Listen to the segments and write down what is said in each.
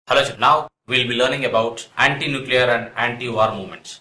Hello, now we'll be learning about anti-nuclear and anti-war movements.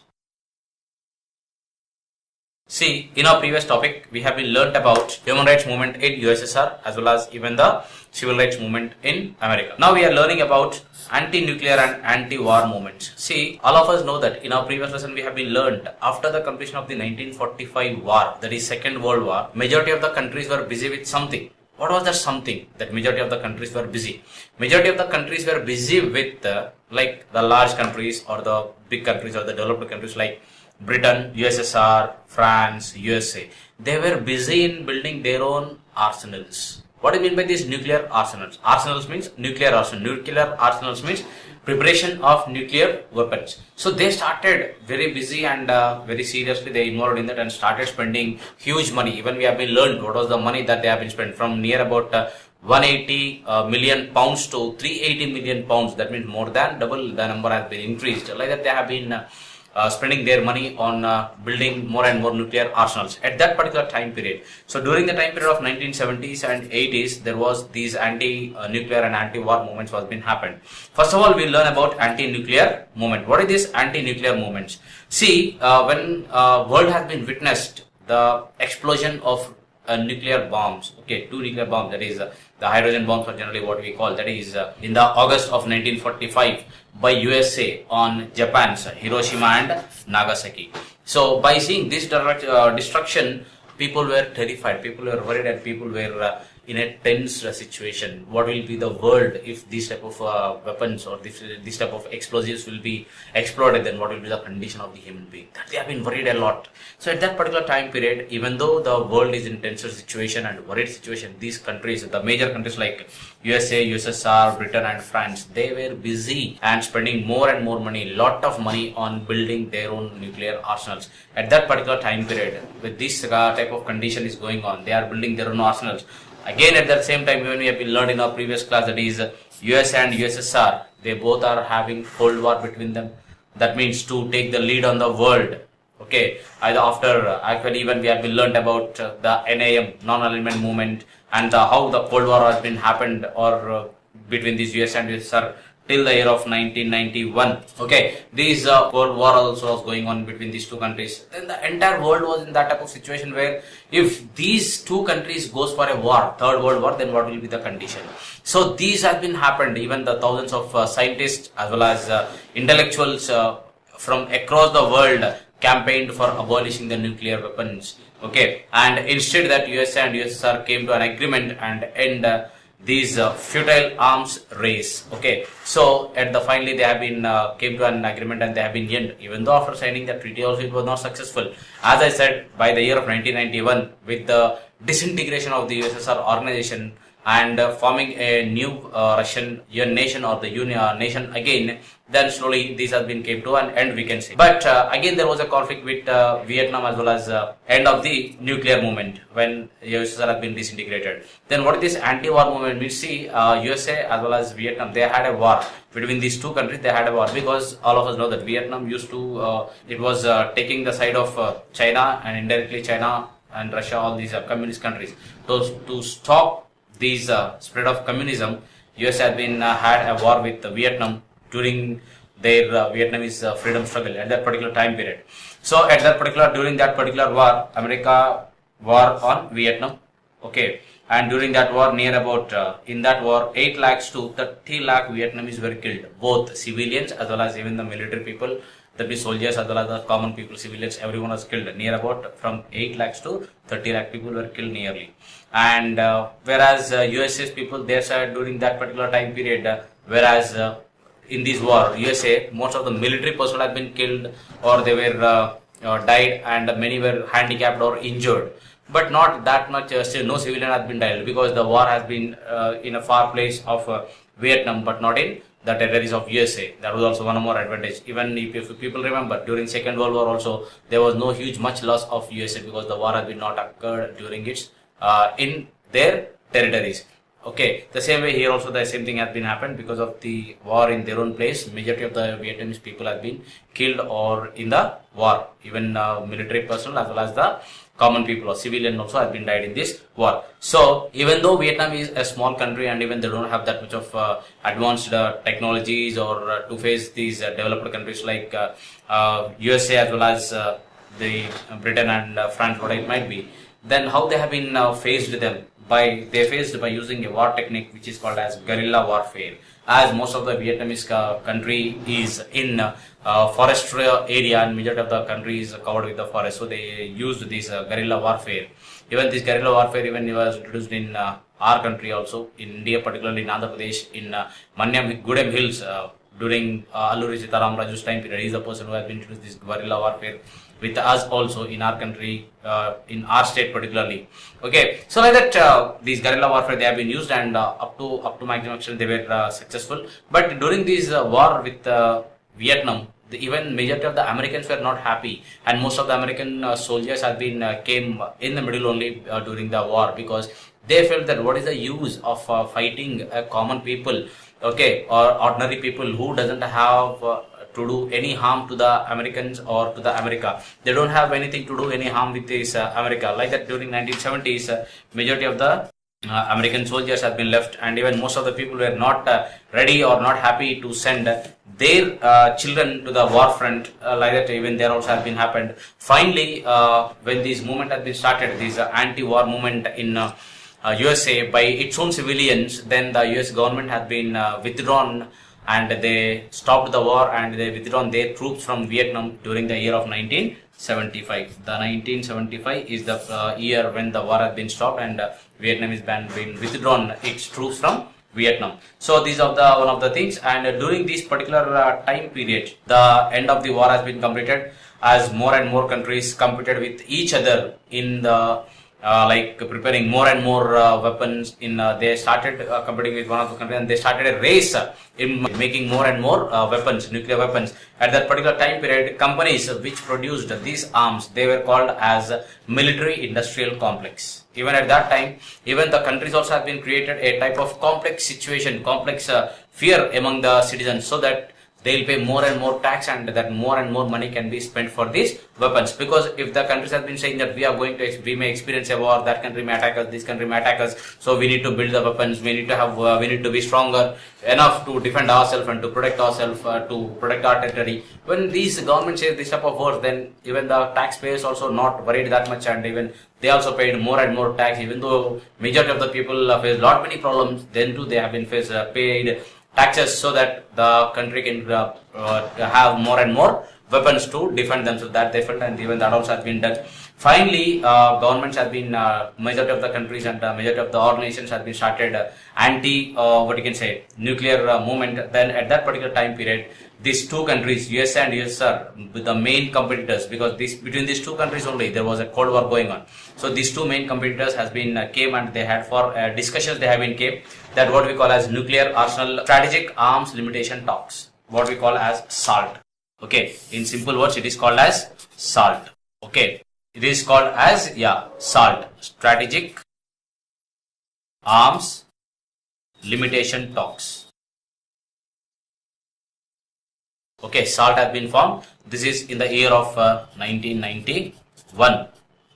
See, in our previous topic, we have been learnt about human rights movement in USSR as well as even the civil rights movement in America. Now we are learning about anti-nuclear and anti-war movements. See, all of us know that in our previous lesson we have been learnt after the completion of the 1945 war, that is Second World War, majority of the countries were busy with something. What was that something that majority of the countries were busy? Majority of the countries were busy with like the large countries or the big countries or the developed countries like Britain, USSR, France, USA. They were busy in building their own arsenals. What do you mean by these nuclear arsenals? Arsenals means nuclear arsenal. Nuclear arsenals means preparation of nuclear weapons. So they started very busy and very seriously they involved in that and started spending huge money. Even we have been learned what was the money that they have been spent from near about 180 million pounds to 380 million pounds. That means more than double the number has been increased. Like that they have been spending their money on building more and more nuclear arsenals at that particular time period. So during the time period of 1970s and 80s, there was these anti-nuclear and anti-war movements was been happened. First of all, we'll learn about anti-nuclear movement. What is this anti-nuclear movements? See, when world has been witnessed the explosion of nuclear bombs, okay, two nuclear bombs, that is the hydrogen bombs are generally what we call, that is in the August of 1945 by USA on Japan's Hiroshima and Nagasaki. So by seeing this destruction, people were terrified, people were worried and people were in a tense situation. What will be the world if these type of weapons or this type of explosives will be exploded? Then what will be the condition of the human being? That they have been worried a lot. So at that particular time period, even though the world is in tenser situation and worried situation, these countries, the major countries like USA, USSR, Britain and France, they were busy and spending more and more money, lot of money on building their own nuclear arsenals. At that particular time period, with this type of condition is going on, they are building their own arsenals. Again, at the same time, when we have been learned in our previous class, that is US and USSR, they both are having Cold War between them. That means to take the lead on the world. Okay, either after actually even we have been learned about the NAM, non-alignment movement, and how the Cold War has been happened or between these US and USSR till the year of 1991. Okay, this Cold War also was going on between these two countries. Then the entire world was in that type of situation where if these two countries goes for a war, Third World War, then what will be the condition? So these have been happened. Even the thousands of scientists as well as intellectuals from across the world campaigned for abolishing the nuclear weapons. Okay, and instead that USA and USSR came to an agreement and end these futile arms race. Okay, so at the finally they have been came to an agreement and they have been end. Even though after signing the treaty also it was not successful. As I said, by the year of 1991, with the disintegration of the USSR organization and forming a new Russian nation or the nation again, then slowly this has been came to an end, we can say. But again there was a conflict with Vietnam as well as end of the nuclear movement when USSR has been disintegrated. Then what is this anti-war movement? We see USA as well as Vietnam, they had a war between these two countries. They had a war because all of us know that Vietnam used to it was taking the side of China and indirectly China and Russia, all these communist countries. To stop these spread of communism, US had been had a war with Vietnam during their Vietnamese freedom struggle at that particular time period. So at that particular during that particular war, America war on Vietnam. Okay, and during that war, near about in that war, 8 lakhs to 30 lakh Vietnamese were killed, both civilians as well as even the military people. That is soldiers as well as the common people, civilians, everyone was killed. Near about from 8 lakhs to 30 lakh people were killed nearly. And whereas USA's people, they said during that particular time period, whereas in this war, USA, most of the military personnel had been killed or they were died and many were handicapped or injured. But not that much, still no civilian has been died because the war has been in a far place of Vietnam, but not in the territories of USA. That was also one more advantage. Even if people remember, during Second World War also, there was no huge much loss of USA because the war has been not occurred during its in their territories. Okay, the same way here also the same thing has been happened because of the war in their own place. Majority of the Vietnamese people have been killed or in the war. Even military personnel as well as the common people or civilian also have been died in this war. So even though Vietnam is a small country and even they don't have that much of advanced technologies or to face these developed countries like USA as well as the Britain and France, what it might be, then how they have been faced them they faced by using a war technique which is called as guerrilla warfare. As most of the Vietnamese country is in forest area and majority of the country is covered with the forest, so they used this guerrilla warfare. Even this guerrilla warfare even was introduced in our country also, in India, particularly in Andhra Pradesh, in Manyam Gudem Hills. During Alluri Sitaram Raju's time period, he is the person who has been introduced this guerrilla warfare with us also in our country, in our state particularly. Okay, so like that, these guerrilla warfare they have been used and up to maximum extent they were successful. But during this war with Vietnam, even majority of the Americans were not happy, and most of the American soldiers have been came in the middle only during the war, because they felt that what is the use of fighting common people, okay, or ordinary people who doesn't have to do any harm to the Americans or to the America. They don't have anything to do any harm with this America. Like that during 1970s, majority of the American soldiers have been left, and even most of the people were not ready or not happy to send their children to the war front. Like that, even there also have been happened. Finally, when this movement has been started, this anti-war movement in USA by its own civilians, then the US government has been withdrawn and they stopped the war and they withdrawn their troops from Vietnam during the year of 1975. The 1975 is the year when the war has been stopped and Vietnam is been withdrawn its troops from Vietnam. So these are the one of the things, and during this particular time period, the end of the war has been completed as more and more countries competed with each other in the like preparing more and more weapons. They started competing with one of the countries and they started a race in making more and more weapons, nuclear weapons. At that particular time period, companies which produced these arms, they were called as military industrial complex. Even at that time, even the countries also have been created a type of complex situation, complex fear among the citizens, so that they will pay more and more tax and that more and more money can be spent for these weapons. Because if the countries have been saying that we may experience a war, that country may attack us, this country may attack us, so we need to build the weapons, we need to be stronger enough to defend ourselves and to protect ourselves, to protect our territory. When these governments say this type of wars, then even the taxpayers also not worried that much, and even they also paid more and more tax. Even though majority of the people face lot many problems, then too they have been paid taxes so that the country can have more and more weapons to defend themselves. That they felt, and even that also has been done. Finally, governments have been, majority of the countries and majority of the organizations have been started nuclear movement. Then at that particular time period, these two countries, USA and USSR, the main competitors, because between these two countries only there was a Cold War going on. So these two main competitors has been came and they had for discussions. They have been came that what we call as nuclear arsenal strategic arms limitation talks, what we call as SALT. Okay, in simple words, it is called as SALT. Okay, it is called as SALT, strategic arms limitation talks. Okay, SALT has been formed. This is in the year of 1991.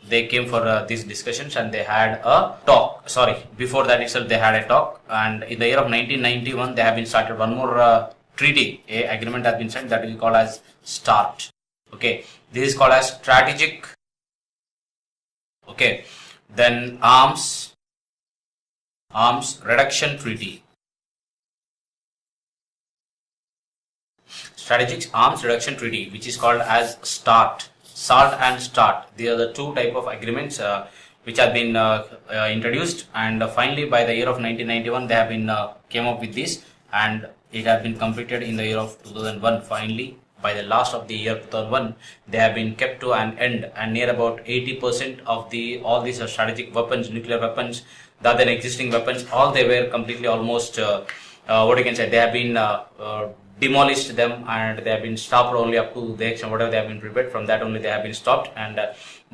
They came for these discussions and they had a talk. Sorry, before that itself they had a talk. And in the year of 1991, they have been started one more treaty. A agreement has been signed that is called as START. Okay, this is called as strategic. Okay, then arms reduction treaty. Strategic Arms Reduction Treaty, which is called as START. SALT and START. These are the two type of agreements which have been introduced, and finally by the year of 1991 they have been came up with this, and it has been completed in the year of 2001. Finally, by the last of the year 2001, they have been kept to an end, and near about 80% of all these strategic weapons, nuclear weapons, the other existing weapons, all they were completely almost they have been demolished them, and they have been stopped only up to the extent whatever they have been prepared. From that only they have been stopped, and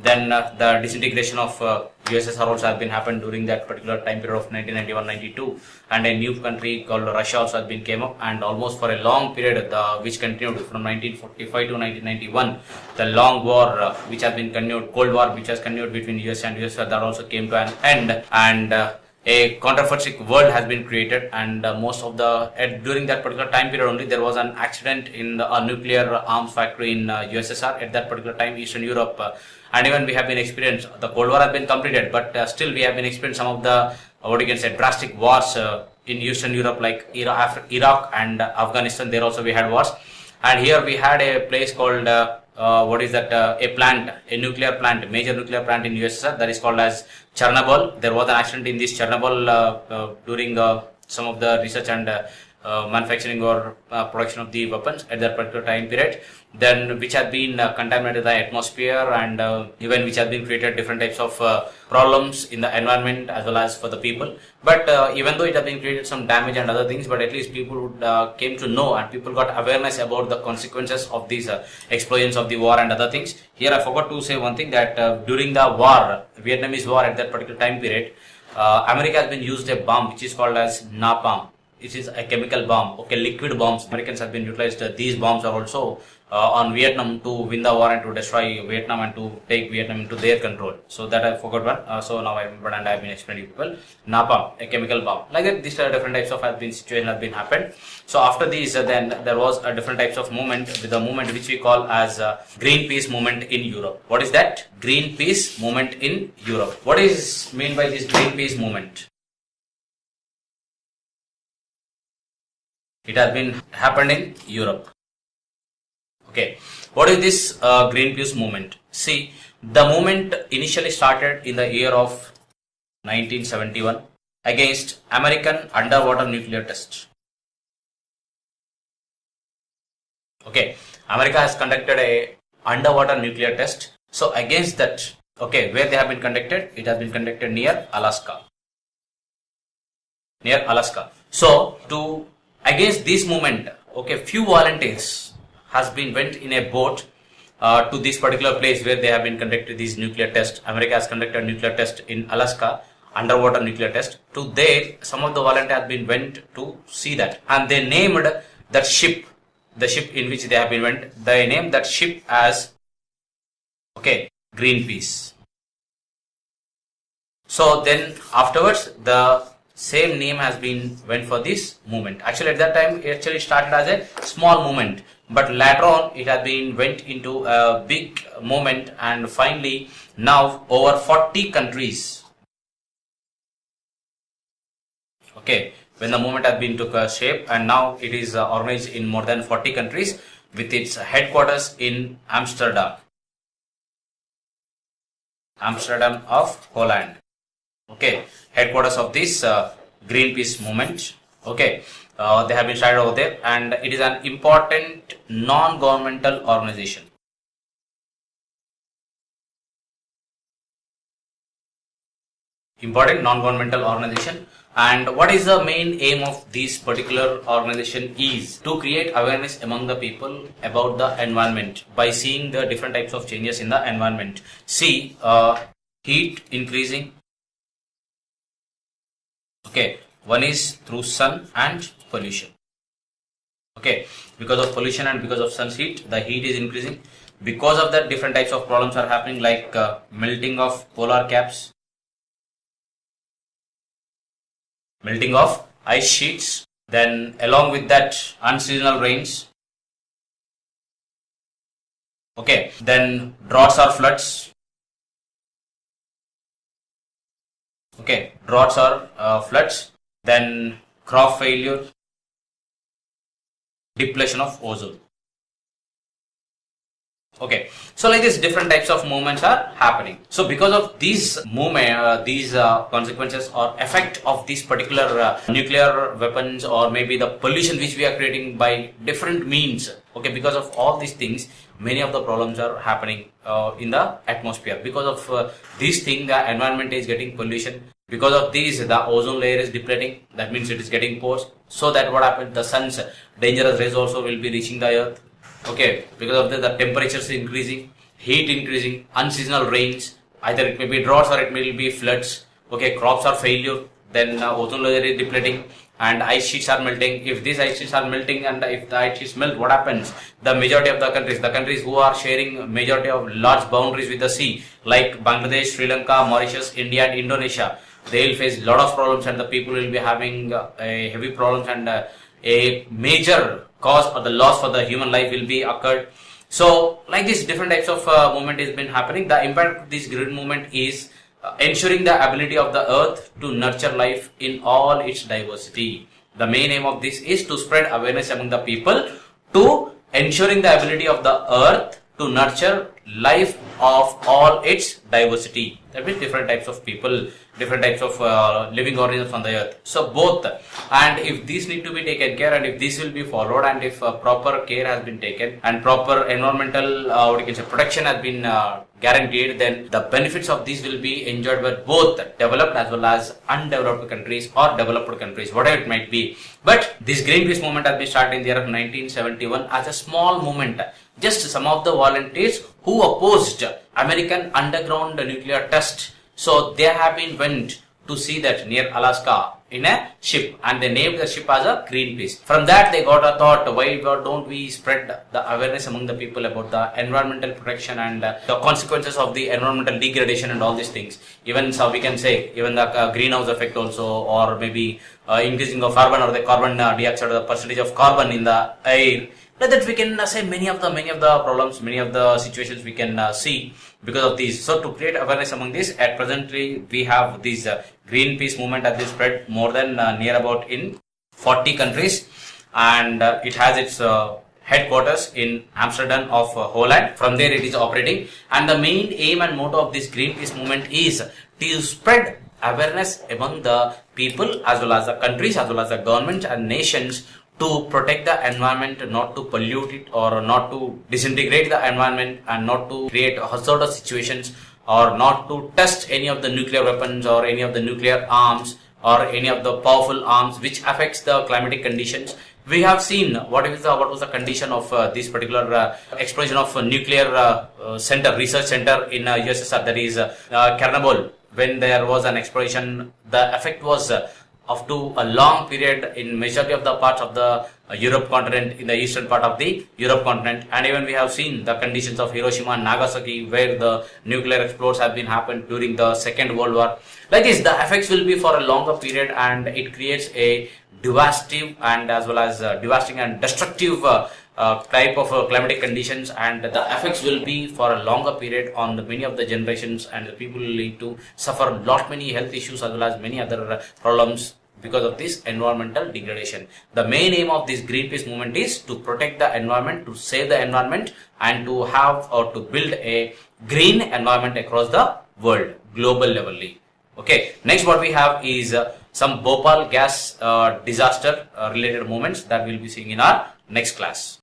Then the disintegration of USSR also has been happened during that particular time period of 1991-92, and a new country called Russia also has been came up, and almost for a long period which continued from 1945 to 1991, the long war which has been continued, Cold War which has continued between US and USSR, that also came to an end, and a counterfeit world has been created, and most of the during that particular time period only there was an accident in a nuclear arms factory in USSR at that particular time, Eastern Europe, and even we have been experienced the Cold War has been completed, but still we have been experienced some of the what you can say drastic wars in Eastern Europe like Iraq and Afghanistan. There also we had wars, and here we had a place called a plant, a nuclear plant, major nuclear plant in USSR, that is called as Chernobyl. There was an accident in this Chernobyl during some of the research and manufacturing or production of the weapons at that particular time period, then which has been contaminated the atmosphere, and even which has been created different types of problems in the environment as well as for the people. But even though it has been created some damage and other things, but at least people would came to know, and people got awareness about the consequences of these explosions of the war and other things. Here I forgot to say one thing, that during the war, Vietnamese war, at that particular time period, America has been used a bomb which is called as napalm. It is a chemical bomb, okay, liquid bombs. Americans have been utilized. These bombs are also on Vietnam to win the war and to destroy Vietnam and to take Vietnam into their control. So that I forgot one. So now I remember, and I have been explaining to people. Napalm, a chemical bomb. Like that, these are different types of situation have been happened. So after these, then there was a different types of movement, with the movement which we call as Greenpeace movement in Europe. What is that? Greenpeace movement in Europe. What is meant by this Greenpeace movement? It has been happened in Europe. Okay, what is this Greenpeace movement? See, the movement initially started in the year of 1971 against American underwater nuclear test. Okay, America has conducted a underwater nuclear test. So against that, okay, where they have been conducted? It has been conducted near Alaska. Near Alaska. So to against this movement, okay, few volunteers has been went in a boat to this particular place where they have been conducted these nuclear tests. America has conducted nuclear test in Alaska, underwater nuclear test. To there, some of the volunteers have been went to see that, and they named that ship, the ship in which they have been went. They named that ship as Greenpeace. So then afterwards, the same name has been went for this movement. Actually, at that time, it actually started as a small movement, but later on, it has been went into a big movement, and finally, now over 40 countries. Okay, when the movement has been took a shape, and now it is organized in more than 40 countries with its headquarters in Amsterdam. Amsterdam of Holland. Okay, headquarters of this Greenpeace movement. Okay, they have been started over there, and it is an important non-governmental organization. Important non-governmental organization. And what is the main aim of this particular organization is to create awareness among the people about the environment by seeing the different types of changes in the environment. See, heat increasing. Okay, one is through sun and pollution. Okay, because of pollution and because of sun's heat, the heat is increasing. Because of that, different types of problems are happening, like melting of polar caps, melting of ice sheets, then along with that, unseasonal rains. Okay, then droughts or floods. Okay, droughts or floods, then crop failure, depletion of ozone. Okay, so like this, different types of movements are happening. So because of these movement, these consequences or effect of these particular nuclear weapons, or maybe the pollution which we are creating by different means. Okay, because of all these things, many of the problems are happening in the atmosphere. Because of these things, the environment is getting pollution. Because of these, the ozone layer is depleting. That means it is getting porous. So that what happens, the sun's dangerous rays also will be reaching the earth. Okay, because of that, the temperature is increasing. heat increasing, unseasonal rains, either it may be droughts or it may be floods. Okay, crops are failure, then ozone layer is depleting, and ice sheets are melting. If these ice sheets are melting and if the ice sheets melt, what happens? The majority of the countries who are sharing majority of large boundaries with the sea, like Bangladesh, Sri Lanka, Mauritius, India and Indonesia, they will face a lot of problems, and the people will be having a heavy problems, and a major cause or the loss for the human life will be occurred. So like this, different types of movement has been happening. The impact of this green movement is ensuring the ability of the earth to nurture life in all its diversity. The main aim of this is to spread awareness among the people to ensuring the ability of the earth to nurture life of all its diversity. That means different types of people, different types of living organisms on the earth. So both, and if these need to be taken care, and if this will be followed, and if proper care has been taken and proper environmental protection has been guaranteed, then the benefits of these will be enjoyed by both developed as well as undeveloped countries or developed countries, whatever it might be. But this Greenpeace movement has been started in the year of 1971 as a small movement. Just some of the volunteers who opposed American underground nuclear test. So they have been went to see that near Alaska in a ship, and they named the ship as a Greenpeace. From that they got a thought, why don't we spread the awareness among the people about the environmental protection and the consequences of the environmental degradation and all these things. Even so we can say even the greenhouse effect also, or maybe increasing of carbon or the carbon dioxide, or the percentage of carbon in the air. Like that we can say many of the problems, many of the situations we can see because of these. So to create awareness among this, at presently we have this Greenpeace movement has been spread more than near about in 40 countries, and it has its headquarters in Amsterdam of Holland. From there it is operating, and the main aim and motto of this Greenpeace movement is to spread awareness among the people as well as the countries as well as the governments and nations to protect the environment, not to pollute it or not to disintegrate the environment, and not to create hazardous situations, or not to test any of the nuclear weapons or any of the nuclear arms or any of the powerful arms which affects the climatic conditions. We have seen what was the condition of this particular explosion of nuclear research center in USSR, that is Chernobyl. When there was an explosion, the effect was up to a long period in majority of the parts of the Europe continent, in the eastern part of the Europe continent. And even we have seen the conditions of Hiroshima and Nagasaki, where the nuclear explosions have been happened during the Second World War. Like this, the effects will be for a longer period, and it creates a devastating and as well as devastating and destructive type of climatic conditions, and the effects will be for a longer period on the many of the generations, and the people will need to suffer lot many health issues as well as many other problems because of this environmental degradation. The main aim of this Greenpeace movement is to protect the environment, to save the environment, and to have or to build a green environment across the world, global levelly. Okay, next what we have is some Bhopal gas disaster related moments that we'll be seeing in our next class.